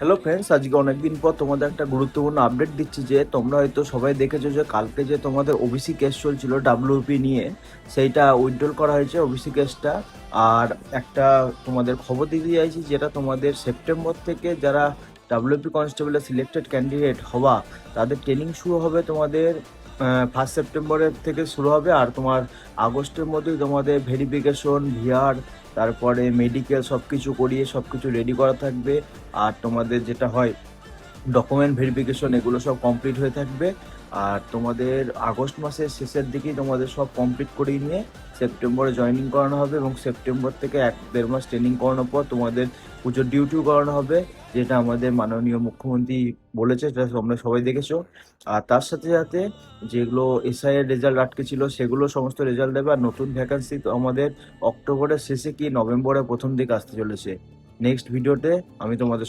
Hello friends, আজকে অনেকদিন পর তোমাদের একটা গুরুত্বপূর্ণ আপডেট দিচ্ছি যে তোমরা হয়তো সবাই দেখেছো যে কালকে যে তোমাদের ওবিসি কেস চলছিল ডাব্লিউপি নিয়ে, সেইটা উইথড্রল করা হয়েছে ওবিসি কেসটা। আর একটা তোমাদের খবর দিতে চাইছি, যেটা তোমাদের সেপ্টেম্বর থেকে যারা ডাব্লিউপি কনস্টেবলের সিলেক্টেড ক্যান্ডিডেট হওয়া, তাদের ট্রেনিং শুরু হবে তোমাদের 1 সেপ্টেম্বরের থেকে শুরু হবে। আর তোমার আগস্টের মধ্যেই তোমাদের ভেরিফিকেশন, ভিআর, তারপরে মেডিকেল সব কিছু করিয়ে সব কিছু রেডি করা থাকবে। আর তোমাদের যেটা হয় ডকুমেন্ট ভেরিফিকেশন, এগুলো সব কমপ্লিট হয়ে থাকবে। আর তোমাদের আগস্ট মাসের শেষের দিকেই তোমাদের সব কমপ্লিট করিয়ে নিয়ে সেপ্টেম্বরে জয়েনিং করানো হবে, এবং সেপ্টেম্বর থেকে 1-1.5 মাস ট্রেনিং করানোর পর তোমাদের পুজোর ডিউটিও করানো হবে, যেটা আমাদের মাননীয় মুখ্যমন্ত্রী বলেছে, যেটা তোমরা সবাই দেখেছো। আর তার সাথে সাথে যেগুলো এসআই এর রেজাল্ট আটকে ছিল, সেগুলো সমস্ত রেজাল্ট দেবে। আর নতুন ভ্যাকান্সি তো আমাদের অক্টোবরের শেষে কি নভেম্বরের প্রথম দিকে আসতে চলেছে। নেক্সট ভিডিওতে আমি তোমাদের